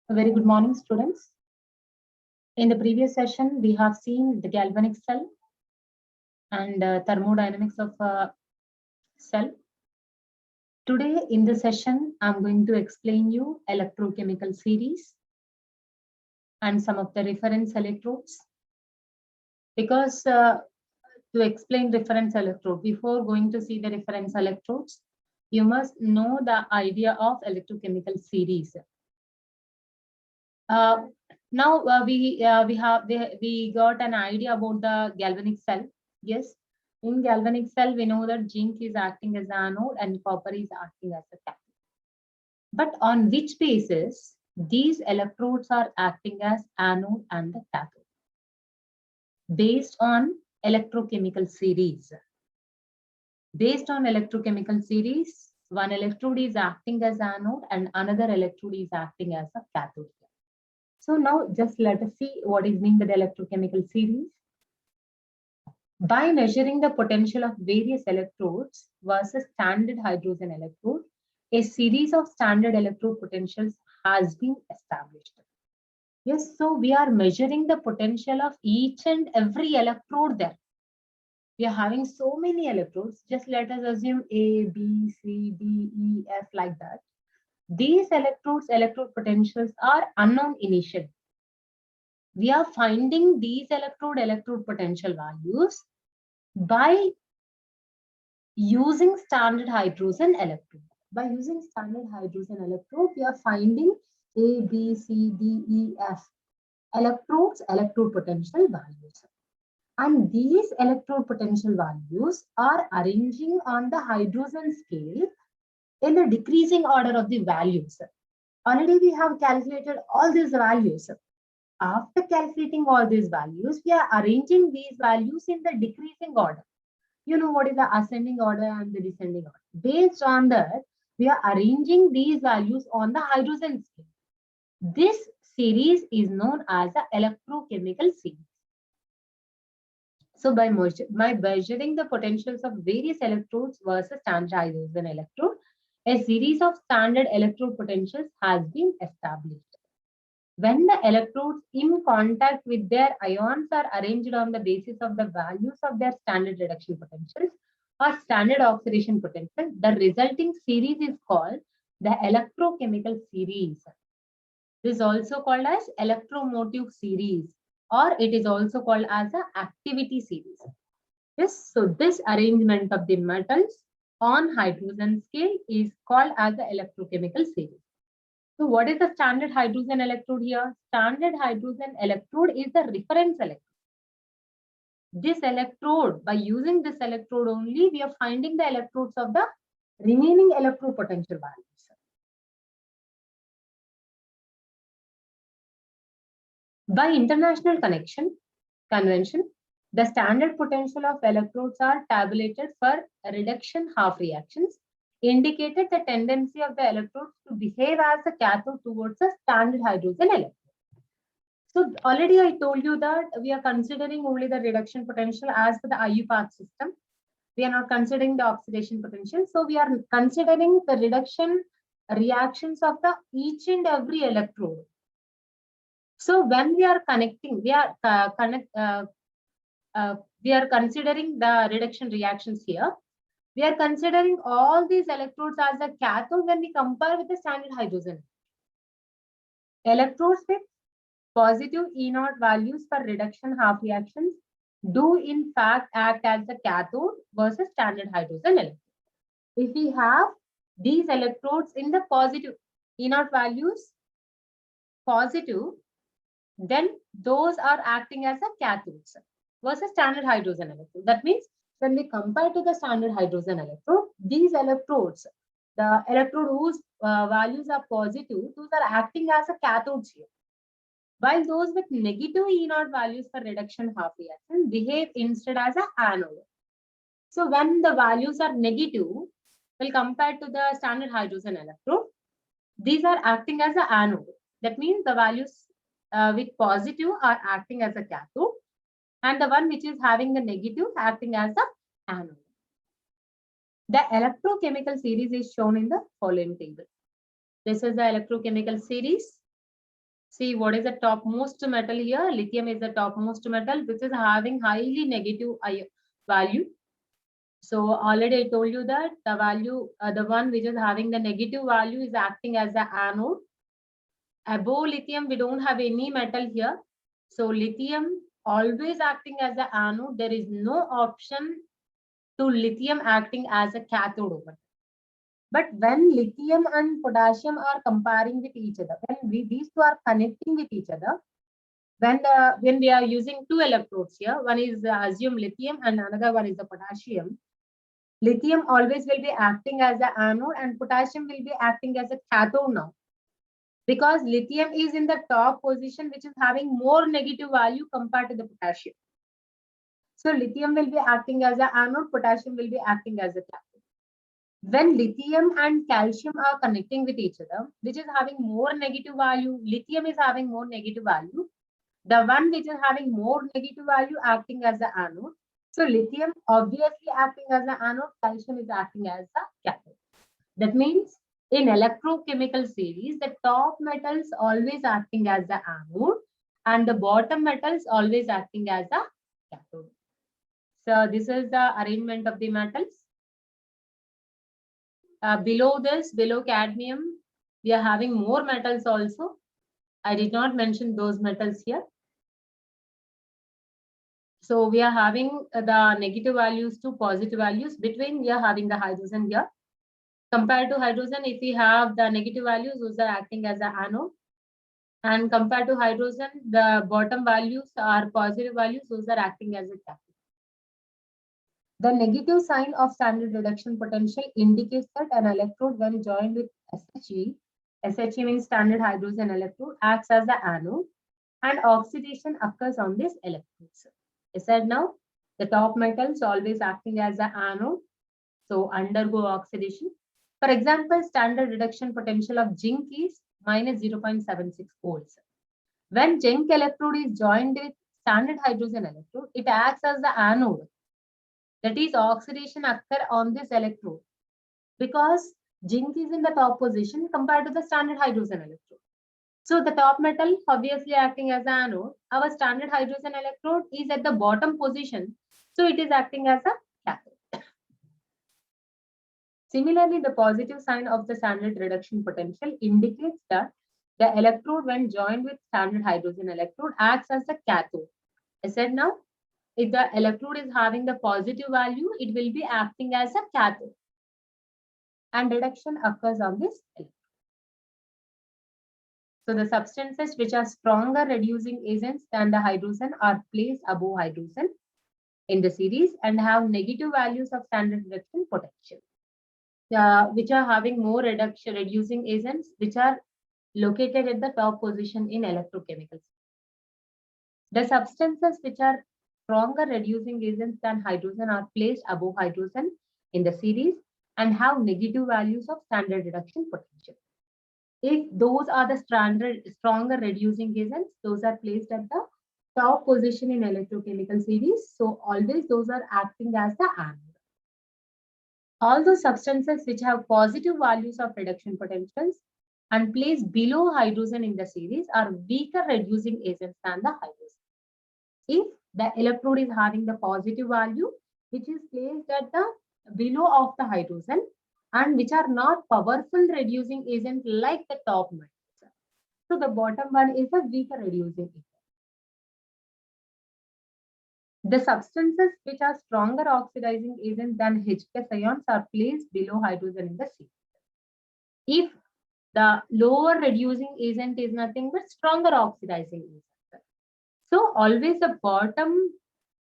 A very good morning, students. In the previous session, we have seen the galvanic cell and thermodynamics of cell. Today, in the session, I'm going to explain you electrochemical series and some of the reference electrodes. Because to explain reference electrode, before going to see the reference electrodes, you must know the idea of electrochemical series. Now we got an idea about the galvanic cell. Yes, in galvanic cell we know that zinc is acting as anode and copper is acting as a cathode. But on which basis these electrodes are acting as anode and the cathode? Based on electrochemical series. Based on electrochemical series, one electrode is acting as anode and another electrode is acting as a cathode. So now just let us see what is meant by the electrochemical series. By measuring the potential of various electrodes versus standard hydrogen electrode, a series of standard electrode potentials has been established. Yes, so we are measuring the potential of each and every electrode there. We are having so many electrodes. Just let us assume A, B, C, D, E, F like that. These electrodes, electrode potentials are unknown initially. We are finding these electrode potential values by using standard hydrogen electrode. By using standard hydrogen electrode, we are finding A, B, C, D, E, F electrodes, electrode potential values. And these electrode potential values are arranging on the hydrogen scale in the decreasing order of the values. Already we have calculated all these values. After calculating all these values, we are arranging these values in the decreasing order. You know what is the ascending order and the descending order. Based on that, we are arranging these values on the hydrogen scale. This series is known as the electrochemical series. So by measuring the potentials of various electrodes versus standard hydrogen electrode, a series of standard electrode potentials has been established. When the electrodes in contact with their ions are arranged on the basis of the values of their standard reduction potentials or standard oxidation potential, the resulting series is called the electrochemical series. This is also called as electromotive series, or it is also called as an activity series. Yes, so this arrangement of the metals on hydrogen scale is called as the electrochemical series. So what is the standard hydrogen electrode here? Standard hydrogen electrode is the reference electrode. This electrode, by using this electrode only, we are finding the electrodes of the remaining electrode potential values. By international convention, the standard potential of electrodes are tabulated for reduction half reactions, indicated the tendency of the electrodes to behave as a cathode towards a standard hydrogen electrode. So already I told you that we are considering only the reduction potential as per the IUPAC system. We are not considering the oxidation potential. So we are considering the reduction reactions of the each and every electrode. So when we are connecting, we are considering the reduction reactions here. We are considering all these electrodes as a cathode when we compare with the standard hydrogen. Electrodes with positive E0 values for reduction half reactions do in fact act as the cathode versus standard hydrogen electrode. If we have these electrodes in the positive E0 values, positive, then those are acting as a cathodes versus standard hydrogen electrode. That means when we compare to the standard hydrogen electrode, these electrodes, the electrode whose values are positive, those are acting as a cathodes here. While those with negative E0 values for reduction half reaction behave instead as an anode. So when the values are negative, well, compared to the standard hydrogen electrode, these are acting as an anode. That means the values with positive are acting as a cathode, and the one which is having the negative acting as a anode. The electrochemical series is shown in the following table. This is the electrochemical series. See, what is the topmost metal here? Lithium is the topmost metal, which is having highly negative value. So already I told you that the value, the one which is having the negative value is acting as the anode. Above lithium, we don't have any metal here. So lithium always acting as the anode. There is no option to lithium acting as a cathode over. But when lithium and potassium are comparing with each other, when these two are connecting with each other, when we are using two electrodes here, one is assume lithium and another one is the potassium. Lithium always will be acting as the anode and potassium will be acting as a cathode now. Because lithium is in the top position, which is having more negative value compared to the potassium. So lithium will be acting as an anode, potassium will be acting as a cathode. When lithium and calcium are connecting with each other, which is having more negative value, lithium is having more negative value. The one which is having more negative value acting as the anode. So lithium obviously acting as the anode, calcium is acting as the cathode. That means in electrochemical series, the top metals always acting as the anode and the bottom metals always acting as the cathode. So this is the arrangement of the metals. Below this, below cadmium, we are having more metals also. I did not mention those metals here. So we are having the negative values to positive values. Between, we are having the hydrogen here. Compared to hydrogen, if we have the negative values, those are acting as an anode. And compared to hydrogen, the bottom values are positive values, those are acting as a cathode. The negative sign of standard reduction potential indicates that an electrode, when joined with SHE, SHE means standard hydrogen electrode, acts as the anode and oxidation occurs on this electrodes. I said now, the top metals always acting as the anode, so undergo oxidation. For example, standard reduction potential of zinc is minus 0.76 volts. When zinc electrode is joined with standard hydrogen electrode, it acts as the anode. That is, oxidation occur on this electrode because zinc is in the top position compared to the standard hydrogen electrode. So the top metal obviously acting as the anode. Our standard hydrogen electrode is at the bottom position, so it is acting as a cathode. Similarly, the positive sign of the standard reduction potential indicates that the electrode, when joined with standard hydrogen electrode, acts as the cathode. I said now, if the electrode is having the positive value, it will be acting as a cathode. And reduction occurs on this electrode. So the substances which are stronger reducing agents than the hydrogen are placed above hydrogen in the series and have negative values of standard reduction potential. Which are having more reducing agents, which are located at the top position in electrochemicals. The substances which are stronger reducing agents than hydrogen are placed above hydrogen in the series and have negative values of standard reduction potential. If those are the stronger reducing agents, those are placed at the top position in electrochemical series. So always those are acting as the anode. All those substances which have positive values of reduction potentials and placed below hydrogen in the series are weaker reducing agents than the hydrogen. If the electrode is having the positive value, which is placed at the below of the hydrogen and which are not powerful reducing agent like the top metals. So the bottom one is a weaker reducing agent. The substances which are stronger oxidizing agents than H+ ions are placed below hydrogen in the series. If the lower reducing agent is nothing but stronger oxidizing agent. So always the bottom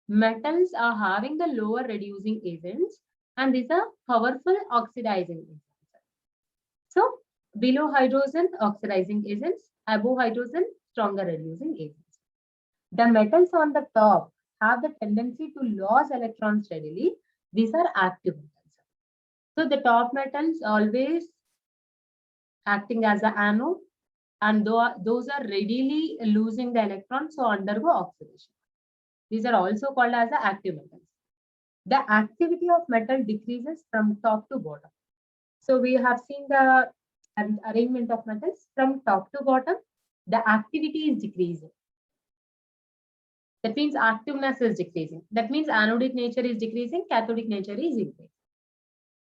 metals are having the lower reducing agents and these are powerful oxidizing agents. So below hydrogen, oxidizing agents, above hydrogen, stronger reducing agents. The metals on the top have the tendency to lose electrons readily. These are active metals. So the top metals always acting as an anode and those are readily losing the electrons, so undergo oxidation. These are also called as the active metals. The activity of metal decreases from top to bottom. So we have seen the arrangement of metals from top to bottom. the activity is decreasing. That means activeness is decreasing. That means anodic nature is decreasing, cathodic nature is increasing.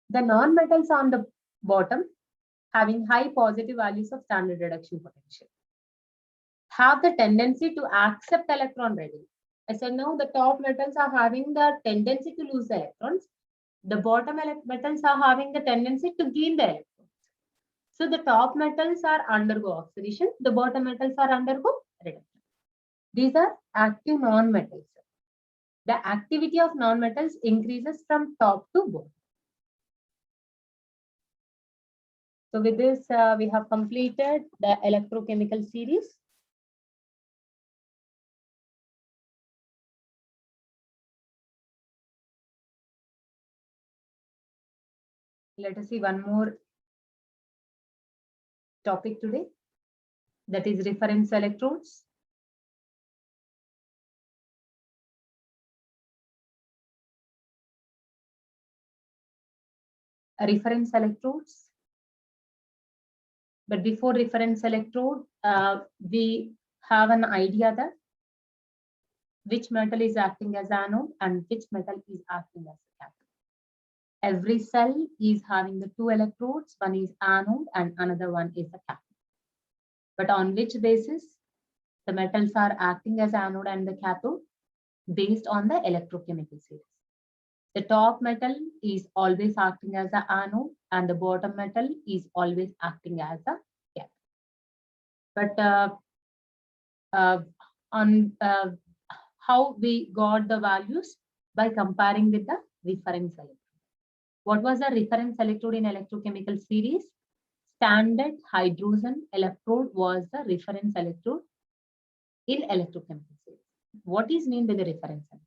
The non-metals on the bottom having high positive values of standard reduction potential have the tendency to accept electron readily. I said now the top metals are having the tendency to lose the electrons. The bottom metals are having the tendency to gain the electrons. So the top metals are undergo oxidation, the bottom metals are undergo reduction. These are active non-metals. The activity of non-metals increases from top to bottom. So with this, we have completed the electrochemical series. Let us see one more topic today, that is reference electrodes. Reference electrodes. But before reference electrode, we have an idea that which metal is acting as anode and which metal is acting as a cathode. Every cell is having the two electrodes, one is anode and another one is a cathode. But on which basis the metals are acting as anode and the cathode? Based on the electrochemical series. The top metal is always acting as the anode and the bottom metal is always acting as a cathode. But how we got the values? By comparing with the reference electrode. What was the reference electrode in electrochemical series? Standard hydrogen electrode was the reference electrode in electrochemical series. What is meant by the reference electrode?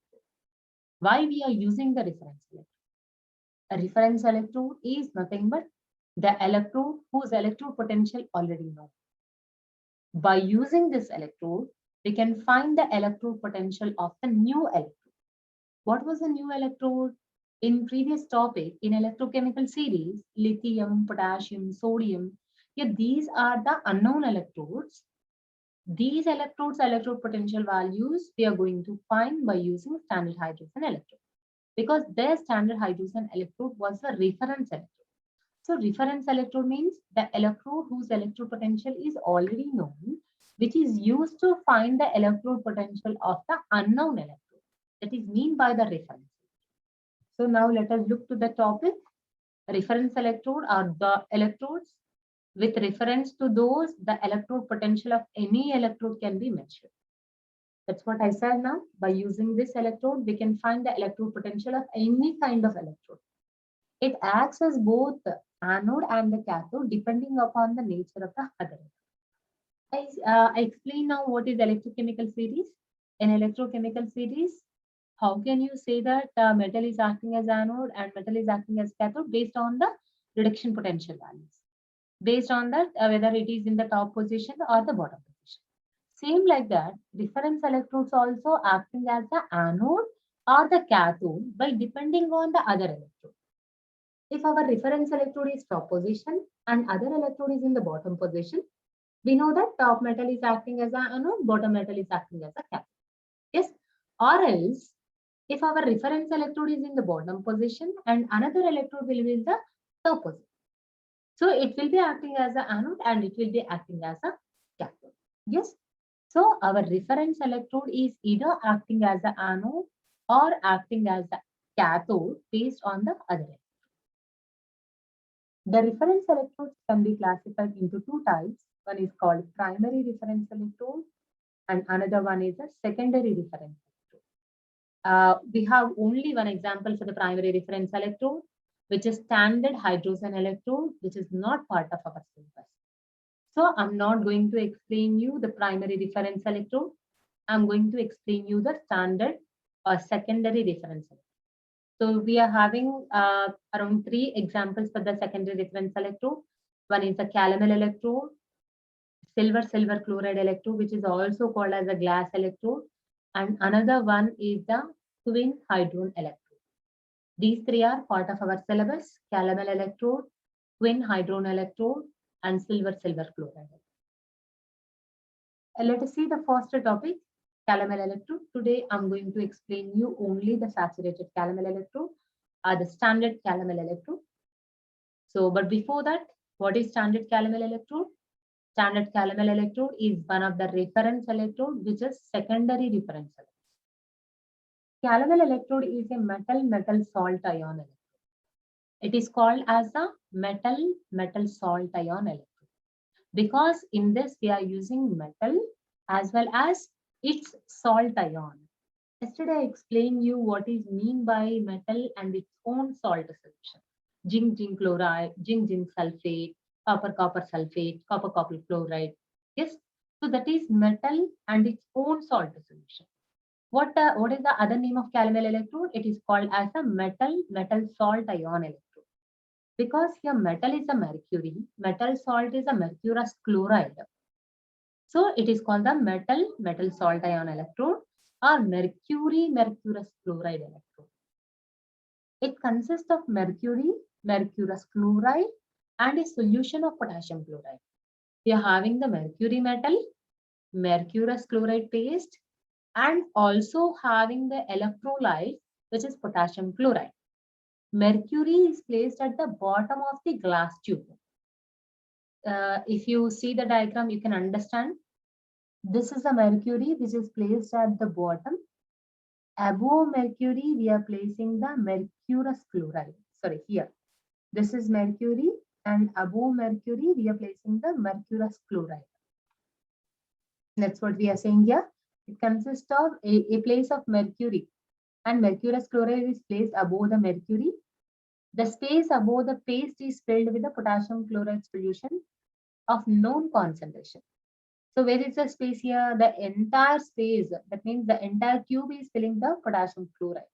Why we are using the reference electrode? A reference electrode is nothing but the electrode whose electrode potential already known. By using this electrode, we can find the electrode potential of the new electrode. What was the new electrode? In previous topic, in electrochemical series, lithium, potassium, sodium, these are the unknown electrodes. These electrodes, electrode potential values, we are going to find by using standard hydrogen electrode. Because their standard hydrogen electrode was the reference electrode. So reference electrode means the electrode whose electrode potential is already known, which is used to find the electrode potential of the unknown electrode. That is mean by the reference. So now let us look to the topic. Reference electrode are the electrodes with reference to those the electrode potential of any electrode can be measured. That's what I said now. By using this electrode, we can find the electrode potential of any kind of electrode. It acts as both the anode and the cathode depending upon the nature of the other. I explain now what is electrochemical series. In electrochemical series, how can you say that metal is acting as anode and metal is acting as cathode? Based on the reduction potential values. Based on that, whether it is in the top position or the bottom position. Same like that, reference electrodes also acting as the anode or the cathode by depending on the other electrode. If our reference electrode is top position and other electrode is in the bottom position, we know that top metal is acting as an anode, bottom metal is acting as a cathode. Yes, or else if our reference electrode is in the bottom position and another electrode will be in the top position. So it will be acting as an anode and it will be acting as a cathode. Yes. So our reference electrode is either acting as an anode or acting as a cathode based on the other electrode. The reference electrodes can be classified into two types. One is called primary reference electrode and another one is a secondary reference electrode. We have only one example for the primary reference electrode, which is standard hydrogen electrode, which is not part of our syllabus. So I'm not going to explain you the primary reference electrode. I'm going to explain you the standard or secondary reference electrode. So we are having around 3 examples for the secondary reference electrode. One is the calomel electrode, silver chloride electrode, which is also called as a glass electrode, and another one is the twin hydron electrode. These 3 are part of our syllabus: calomel electrode, twin hydron electrode, and silver chloride. Let us see the first topic, calomel electrode. Today I'm going to explain you only the saturated calomel electrode or the standard calomel electrode. So, but before that, what is standard calomel electrode? Standard calomel electrode is one of the reference electrode which is secondary reference electrode. Calomel electrode is a metal salt ion electrode. It is called as a metal salt ion electrode because in this we are using metal as well as its salt ion. Yesterday I explained you what is mean by metal and its own salt solution. Zinc chloride, zinc sulfate, copper sulfate, copper chloride. Yes, so that is metal and its own salt solution. What is the other name of calomel electrode? It is called as a metal salt ion electrode. Because here metal is a mercury, metal salt is a mercurous chloride. So it is called the metal salt ion electrode or mercurous chloride electrode. It consists of mercurous chloride and a solution of potassium chloride. We are having the mercury metal, mercurous chloride paste, and also having the electrolyte, which is potassium chloride. Mercury is placed at the bottom of the glass tube. If you see the diagram, you can understand. This is the mercury which is placed at the bottom. Above mercury, we are placing the mercurous chloride. Sorry, here. This is mercury, and above mercury, we are placing the mercurous chloride. That's what we are saying here. It consists of a place of mercury, and mercurous chloride is placed above the mercury. The space above the paste is filled with the potassium chloride solution of known concentration. So where is the space here? The entire space, that means the entire cube is filling the potassium chloride,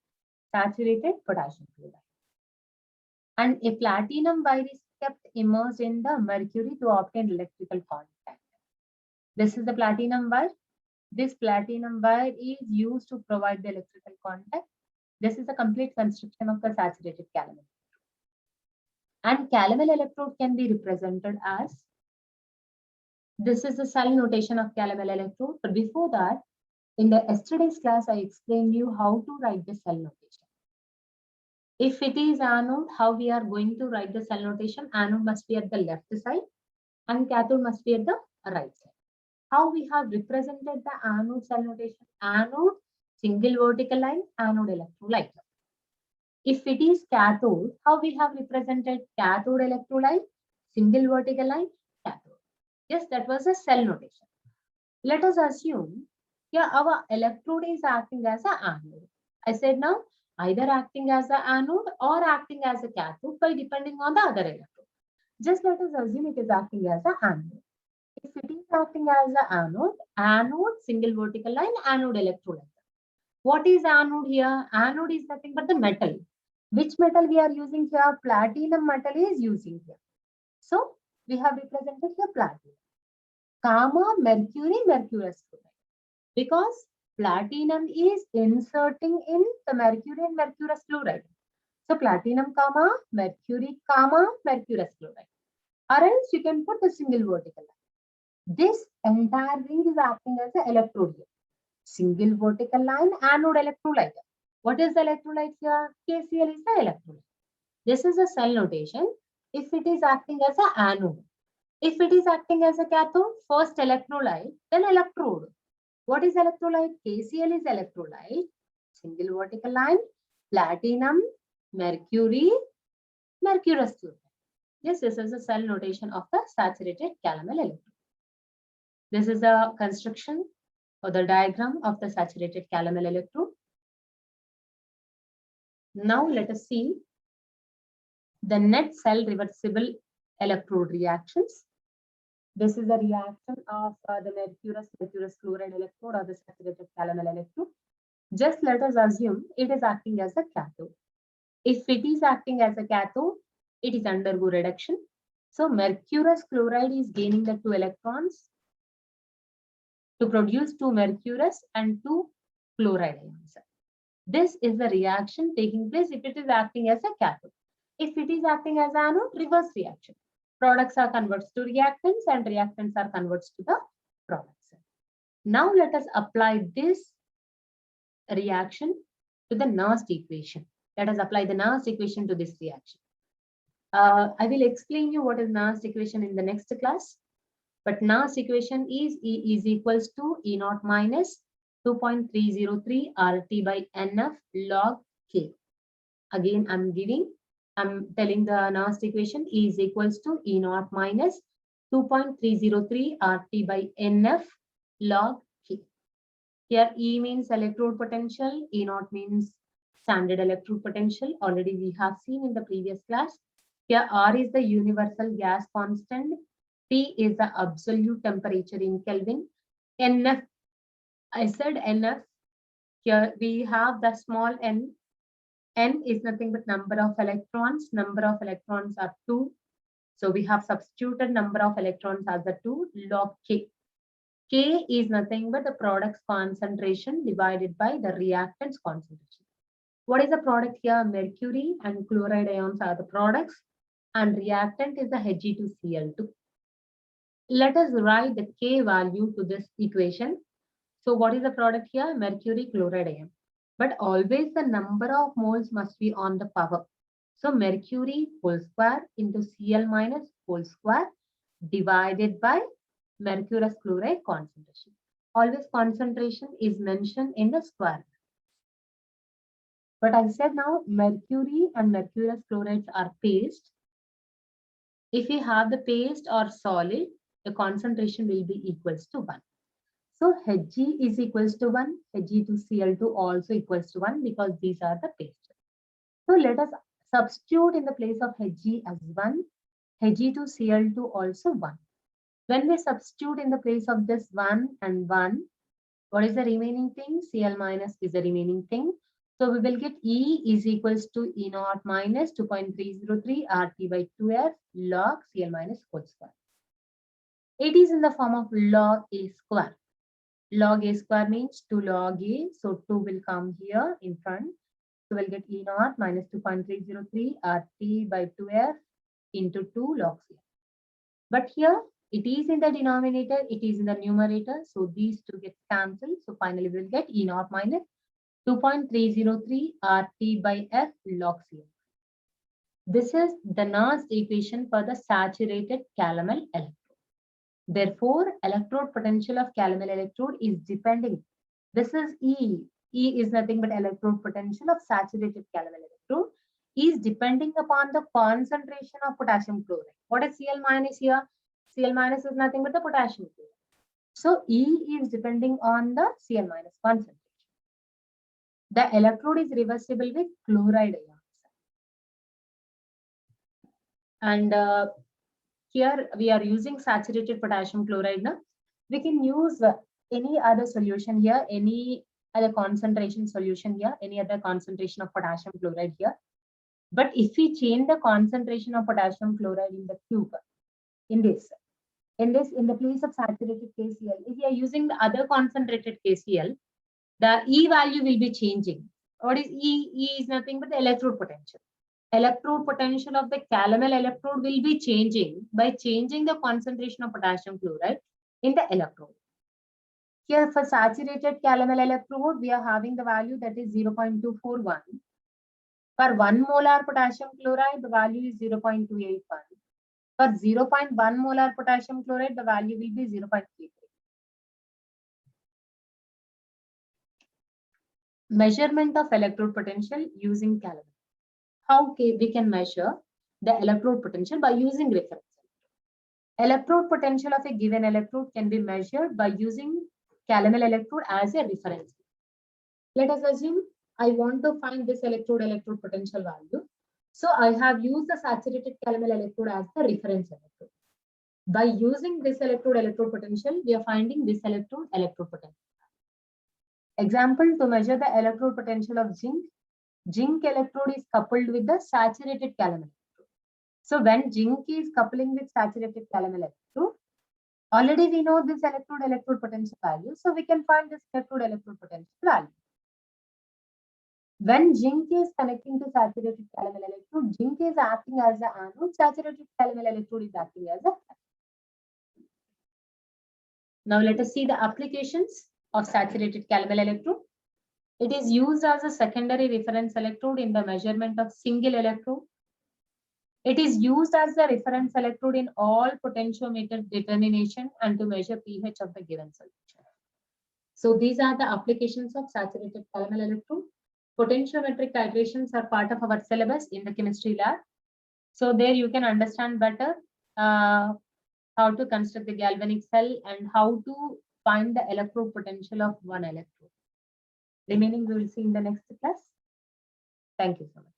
saturated potassium chloride. And a platinum wire is kept immersed in the mercury to obtain electrical contact. This is the platinum wire. This platinum wire is used to provide the electrical contact. This is the complete construction of the saturated calomel. And calomel electrode can be represented as, this is the cell notation of calomel electrode. But before that, in the yesterday's class, I explained you how to write the cell notation. If it is anode, how we are going to write the cell notation? Anode must be at the left side and cathode must be at the right side. How we have represented the anode cell notation? Anode, single vertical line, anode electrolyte. If it is cathode, how we have represented cathode electrolyte? Single vertical line, cathode. Yes, that was a cell notation. Let us assume here our electrode is acting as an anode. I said now, either acting as an anode or acting as a cathode by depending on the other electrode. Just let us assume it is acting as an anode. If it is acting as an anode, single vertical line, anode electrolyte. What is anode here? Anode is nothing but the metal. Which metal we are using here? Platinum metal is using here. So we have represented here platinum. Gamma, mercury, mercurous chloride. Because platinum is inserting in the mercury and mercurous chloride. So platinum gamma, mercury gamma, mercurous chloride. Or else you can put the single vertical line. This entire ring is acting as an electrode here. Single vertical line, anode electrolyte. What is the electrolyte here? KCl is the electrolyte. This is a cell notation if it is acting as an anode. If it is acting as a cathode, first electrolyte, then electrode. What is electrolyte? KCl is electrolyte, single vertical line, platinum, mercury, mercurous chloride. Yes, this is a cell notation of the saturated calomel electrode. This is the construction or the diagram of the saturated calomel electrode. Now let us see the net cell reversible electrode reactions. This is a reaction of the mercurous chloride electrode or the saturated calomel electrode. Just let us assume it is acting as a cathode. If it is acting as a cathode, it is undergo reduction. So mercurous chloride is gaining the 2 electrons to produce 2 mercurous and 2 chloride ions. This is the reaction taking place if it is acting as a cathode. If it is acting as anode, reverse reaction. Products are converted to reactants and reactants are converted to the products. Now let us apply this reaction to the Nernst equation. Let us apply the Nernst equation to this reaction. I will explain you what is Nernst equation in the next class. But Nernst equation is E is equals to E naught minus 2.303 RT by NF log K. Again, I'm telling the Nernst equation E is equals to E naught minus 2.303 RT by NF log K. Here E means electrode potential, E naught means standard electrode potential. Already we have seen in the previous class. Here R is the universal gas constant. T is the absolute temperature in Kelvin. NF, I said NF. Here we have the small n. N is nothing but number of electrons. Number of electrons are 2. So we have substituted number of electrons as the 2 log K. K is nothing but the product's concentration divided by the reactant's concentration. What is the product here? Mercury and chloride ions are the products, and reactant is the Hg2Cl2. Let us write the K value to this equation. So what is the product here? Mercury chloride ion. But always the number of moles must be on the power. So mercury whole square into Cl minus whole square divided by mercurous chloride concentration. Always concentration is mentioned in the square. But I said now mercury and mercurous chlorides are paste. If we have the paste or solid, the concentration will be equals to 1. So Hg is equals to 1, Hg2Cl2 also equals to 1 because these are the paste. So let us substitute in the place of Hg as 1, Hg2Cl2 also 1. When we substitute in the place of this 1 and 1, what is the remaining thing? Cl minus is the remaining thing. So we will get E is equals to E naught minus 2.303 RT by 2F log Cl minus whole square. It is in the form of log A square. Log A square means 2 log A. So 2 will come here in front. So we'll get E naught minus 2.303 RT by 2F into 2 log Cl. But here it is in the denominator, it is in the numerator. So these two get cancelled. So finally we'll get E naught minus 2.303 RT by F log Cl. This is the Nernst equation for the saturated calomel electrode. Therefore, electrode potential of calomel electrode is depending. This is E. E is nothing but electrode potential of saturated calomel electrode is depending upon the concentration of potassium chloride. What is Cl minus here? Cl minus is nothing but the potassium chloride. So E is depending on the Cl minus concentration. The electrode is reversible with chloride ions. And here we are using saturated potassium chloride. Now we can use any other solution here, any other concentration solution here, any other concentration of potassium chloride here. But if we change the concentration of potassium chloride in the cube, in the place of saturated KCl, if we are using the other concentrated KCl, the E value will be changing. What is E? E is nothing but the electrode potential. Electrode potential of the calomel electrode will be changing by changing the concentration of potassium chloride in the electrode. Here for saturated calomel electrode, we are having the value that is 0.241. For 1 molar potassium chloride, the value is 0.281. For 0.1 molar potassium chloride, the value will be 0.33. Measurement of electrode potential using calomel. How we can measure the electrode potential by using reference. Electrode potential of a given electrode can be measured by using calomel electrode as a reference. Let us assume I want to find this electrode potential value. So I have used the saturated calomel electrode as the reference electrode. By using this electrode potential, we are finding this electrode potential. Example, to measure the electrode potential of zinc, zinc electrode is coupled with the saturated calomel electrode. So when zinc is coupling with saturated calomel electrode, already we know this electrode potential value. So we can find this electrode potential value. When zinc is connecting to saturated calomel electrode, zinc is acting as the anode, saturated calomel electrode is acting as a cathode. Now let us see the applications of saturated calomel electrode. It is used as a secondary reference electrode in the measurement of single electrode. It is used as the reference electrode in all potentiometer determination and to measure pH of the given solution. So these are the applications of saturated calomel electrode. Potentiometric titrations are part of our syllabus in the chemistry lab. So there you can understand better how to construct the galvanic cell and how to find the electrode potential of one electrode. Remaining we will see in the next class. Thank you so much.